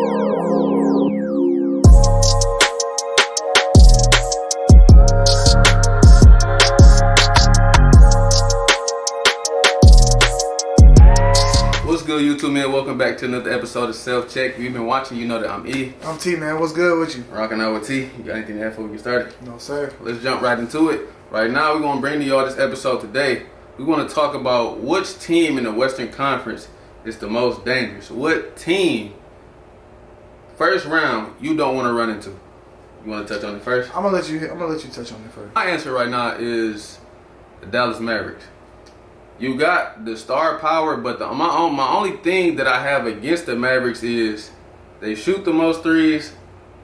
What's good, YouTube, man? Welcome back to another episode of Self Check. If you've been watching, you know that I'm E. I'm T, man. What's good with you? Rocking out with T. You got anything to add before we get started? No, sir. Let's jump right into it. Right now, we're going to bring to y'all this episode today. We're going to talk about which team in the Western Conference is the most dangerous. What team, first round, you don't want to run into? You want to touch on it first? I'm gonna let you touch on it first. My answer right now is the Dallas Mavericks. You got the star power, but my only thing that I have against the Mavericks is they shoot the most threes,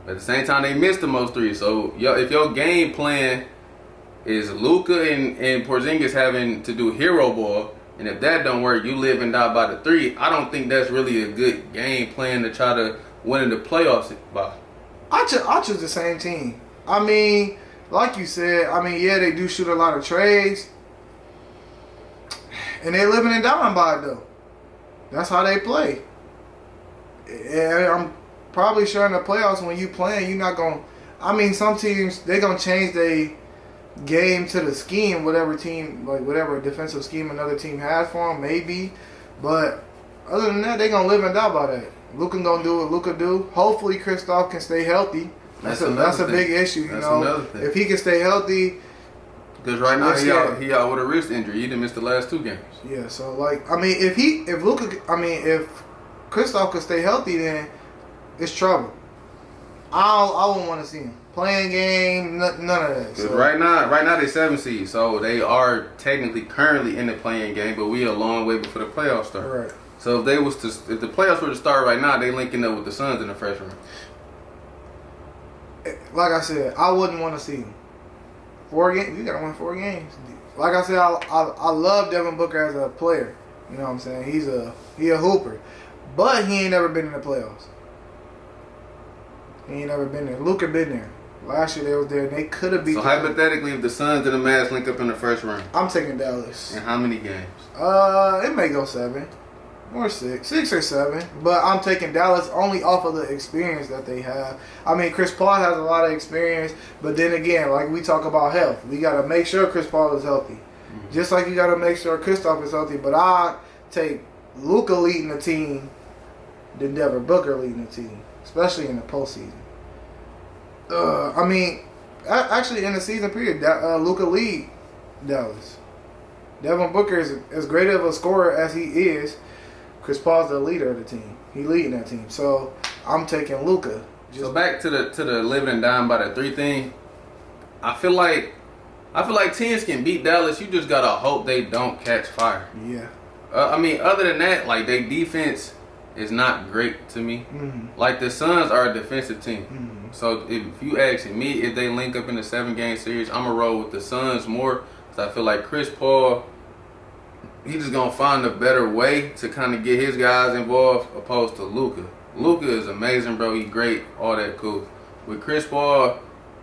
but at the same time they miss the most threes. So if your game plan is Luka and Porzingis having to do hero ball, and if that don't work, you live and die by the three. I don't think that's really a good game plan to try to win in the playoffs by. I choose the same team. I mean, like you said, yeah, they do shoot a lot of trades. And they living and dying by it, though. That's how they play. And I'm probably sure in the playoffs when you playing, you're not going to... some teams, they going to change their game to the scheme, whatever defensive scheme another team has for them, maybe. But other than that, they going to live and die by that. Luka going to do what Luka do. Hopefully, Kristaps can stay healthy. That's a big issue, you know. If he can stay healthy... Because right now he out with a wrist injury. He didn't miss the last 2 games. Yeah, so if Kristaps could stay healthy, then it's trouble. I wouldn't want to see him playing game, none of that. So. Right now they 7 seed, so they are technically currently in the playing game, but we a long way before the playoffs start. Right. So if the playoffs were to start right now, they linking up with the Suns in the first round. Like I said, I wouldn't want to see him. 4 games, you gotta win 4 games. Like I said, I love Devin Booker as a player. You know what I'm saying? He a hooper, but he ain't never been in the playoffs. He ain't never been there. Luka been there. Last year they was there. And they could have beat. So hypothetically, if the Suns and the Mavs link up in the first round, I'm taking Dallas. And how many games? It may go 7 or 6 or 7. But I'm taking Dallas only off of the experience that they have. Chris Paul has a lot of experience, but then again, like we talk about health, we got to make sure Chris Paul is healthy. Mm-hmm. Just like you got to make sure Kristaps is healthy. But I take Luka leading the team than Devin Booker leading the team, especially in the postseason. Actually in the season period, Luka lead Dallas. Devin Booker is as great of a scorer as he is. Chris Paul's the leader of the team. He leading that team. So I'm taking Luka. So back to the living and dying by the 3 thing. I feel like teams can beat Dallas. You just gotta hope they don't catch fire. Yeah. Other than that, like their defense is not great to me. Mm-hmm. Like the Suns are a defensive team. Mm-hmm. So if you ask me if they link up in the 7-game series, I'm gonna roll with the Suns more because I feel like Chris Paul. He's just going to find a better way to kind of get his guys involved opposed to Luka. Luka is amazing, bro. He's great, all that cool. With Chris Paul,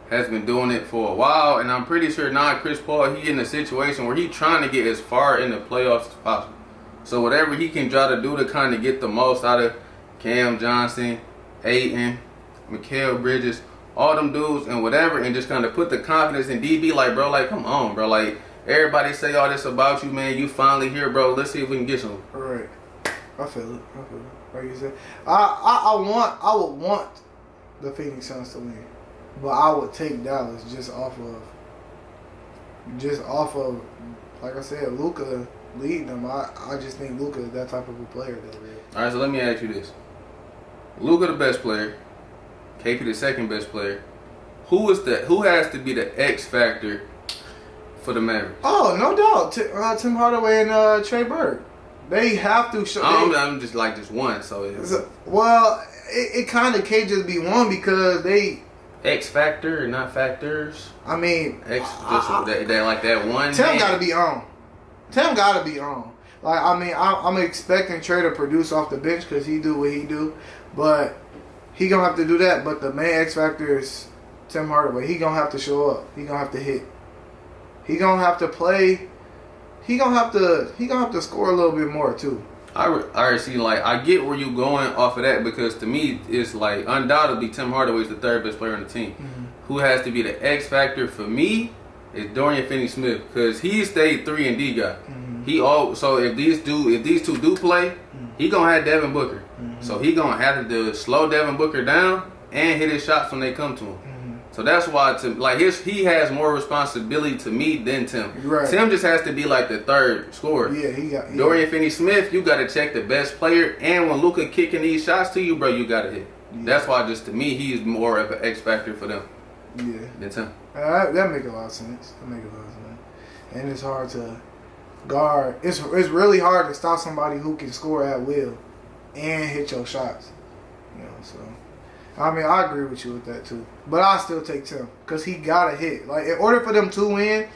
has been doing it for a while, and I'm pretty sure now Chris Paul, he in a situation where he's trying to get as far in the playoffs as possible. So whatever he can try to do to kind of get the most out of Cam Johnson, Ayton, Mikal Bridges, all them dudes and whatever, and just kind of put the confidence in DB, come on, bro. Like, everybody say all this about you, man. You finally here, bro. Let's see if we can get some. All right. I feel it. Like you said, I would want the Phoenix Suns to win, but I would take Dallas just off of, like I said, Luka leading them. I just think Luka is that type of a player. All right, so let me ask you this: Luka the best player, KP the second best player. Who has to be the X factor for the Mavericks? Oh, no doubt. Tim Hardaway and Trey Burke. They have to show. I'm just one. So it kind of can't just be one because they X factor, not factors. They like that one. Tim got to be on. Tim got to be on. Like I'm expecting Trey to produce off the bench because he do what he do, but he gonna have to do that. But the main X factor is Tim Hardaway. He gonna have to show up. He gonna have to hit. He gonna have to play. He gonna have to score a little bit more too. I already see, like, I get where you going off of that because to me, it's like undoubtedly Tim Hardaway is the third best player on the team. Mm-hmm. Who has to be the X factor for me is Dorian Finney-Smith because he stayed 3-and-D guy. Mm-hmm. So if these two do play, he gonna have Devin Booker. Mm-hmm. So he gonna have to slow Devin Booker down and hit his shots when they come to him. So that's why he has more responsibility to me than Tim. Right. Tim just has to be like the third scorer. Yeah, Dorian Finney-Smith, you got to check the best player, and when Luka kicking these shots to you, bro, you got to hit. Yeah. That's why, just to me, he's more of an X factor for them. Yeah. Than Tim. That make a lot of sense. And it's hard to guard. It's really hard to stop somebody who can score at will and hit your shots. You know, so. I mean, I agree with you with that too, but I still take Tim because he gotta hit. Like, in order for them to win,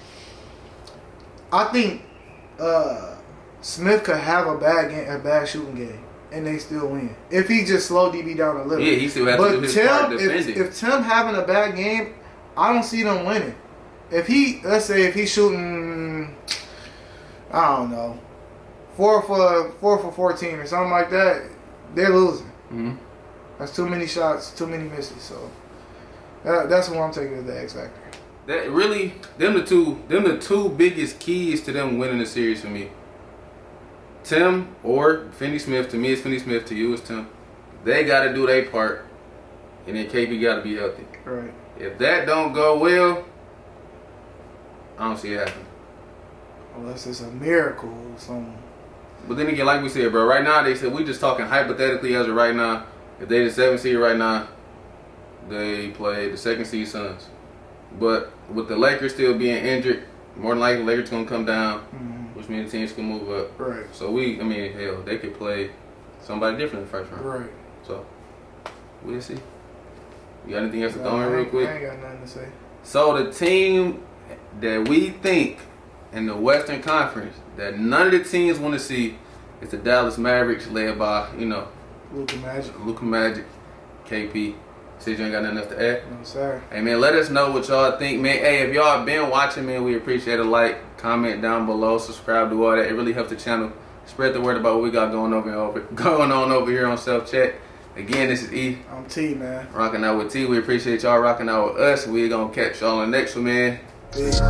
I think Smith could have a bad shooting game, and they still win if he just slow DB down a little. Yeah, he still has to do his part defending. If Tim having a bad game, I don't see them winning. Let's say if he's shooting, I don't know, 4 for 14 or something like that, they're losing. Mm-hmm. That's too many shots, too many misses. So that's what I'm taking as the X factor. That really, them the two biggest keys to them winning the series for me. Tim or Finney-Smith. To me, it's Finney-Smith. To you, it's Tim. They got to do their part, and then KP got to be healthy. Right. If that don't go well, I don't see it happening. Unless it's a miracle or something. But then again, like we said, bro, right now they said we just talking hypothetically as of right now. If they the 7th seed right now, they play the 2nd seed Suns. But with the Lakers still being injured, more than likely Lakers gonna come down, which means the teams can move up. Right. So hell, they could play somebody different in the first round. Right. So we'll see. You got anything else to throw in real quick? I ain't got nothing to say. So the team that we think in the Western Conference that none of the teams want to see is the Dallas Mavericks, led by Luka Magic, KP. Says you ain't got nothing else to add? No, sir. Hey, man, let us know what y'all think, man. Hey, if y'all been watching, man, we appreciate a like, comment down below, subscribe, do all that. It really helps the channel. Spread the word about what we got going on over here on Self Chat. Again, this is E. I'm T, man. Rocking out with T. We appreciate y'all rocking out with us. We're going to catch y'all on the next one, man. Peace.